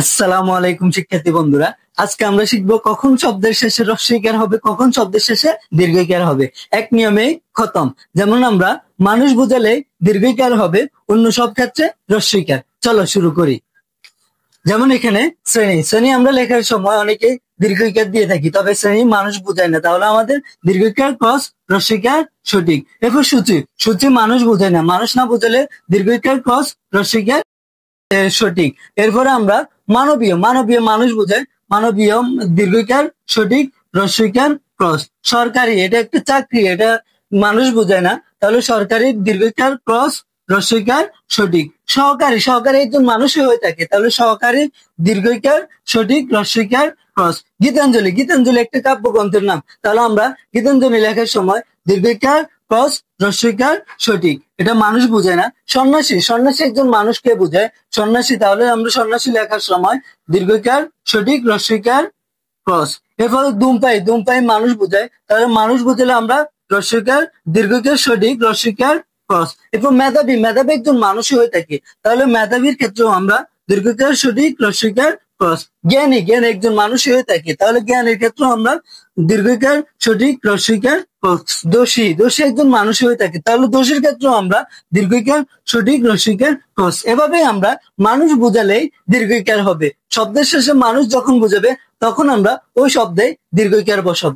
আসসালামু আলাইকুম শিক্ষার্থী বন্ধুরা। আজকে আমরা শিখবো কখন শব্দের শেষে হ্রস্বইকার হবে, কখন শব্দের শেষে দীর্ঘইকার হবে। এক নিয়মে খতম। যেমন আমরা মানুষ বোঝালে দীর্ঘইকার হবে, অন্য সব ক্ষেত্রে হ্রস্বইকার। চলো শুরু করি। যেমন এখানে শ্রেণী, শ্রেণী আমরা লেখার সময় অনেকে দীর্ঘইকার দিয়ে থাকি, তবে শ্রেণী মানুষ বোঝায় না, তাহলে আমাদের দীর্ঘইকার ক্রস হ্রস্বইকার সঠিক। এরপর সূচি, সূচি মানুষ বোঝায় না, মানুষ না বোঝালে দীর্ঘইকার ক্রস হ্রস্বইকার সঠিক। এরপরে আমরা মানবীয়, মানবীয় মানুষ বোঝায়, মানবীয় দীর্ঘইকার সঠিক, হ্রস্বইকার ক্রস। সরকারি, এটা একটা চাকরি, এটা মানুষ বোঝায় না, তাহলে সরকারি দীর্ঘইকার ক্রস হ্রস্বইকার সঠিক। সহকারী, সহকারী একজন মানুষই হয়ে থাকে, তাহলে সহকারী দীর্ঘইকার সঠিক, হ্রস্বইকার ক্রস। গীতাঞ্জলি, গীতাঞ্জলি একটা কাব্যগ্রন্থের নাম, তাহলে আমরা গীতাঞ্জলি লেখার সময় দীর্ঘইকার ক্রস হ্রস্বইকার সঠিক, এটা মানুষ বোঝায় না। সন্ন্যাসী, সন্ন্যাসী একজন মানুষকে বোঝায়, সন্ন্যাসী, তাহলে আমরা সন্ন্যাসী লেখার সময় দীর্ঘইকার সঠিক, হ্রস্বইকার ক্রস। এরপরে ধূমপাই, ধূমপাই মানুষ বোঝায়, তাহলে মানুষ বোঝালে আমরা হ্রস্বইকার দীর্ঘইকার সঠিক, হ্রস্বইকার ক্রস। এরপর মেধাবী, মেধাবী একজন মানুষই হয়ে থাকে, তাহলে মেধাবীর ক্ষেত্রেও আমরা দীর্ঘইকার সঠিক, হ্রস্বইকার ক্রস। জ্ঞানী, জ্ঞানী একজন মানুষই হয়ে থাকে, তাহলে জ্ঞানের ক্ষেত্রেও আমরা দীর্ঘইকার সঠিক, হ্রস্বইকার ক্রস। দোষী, দোষী একজন মানুষই হয়ে থাকে, তাহলে দোষীর ক্ষেত্রেও আমরা দীর্ঘইকার সঠিক, হ্রস্বইকার ক্রস। এভাবে আমরা মানুষ বোঝালেই দীর্ঘইকার হবে। শব্দের শেষে মানুষ যখন বোঝাবে তখন আমরা ওই শব্দে দীর্ঘইকার বসাবো।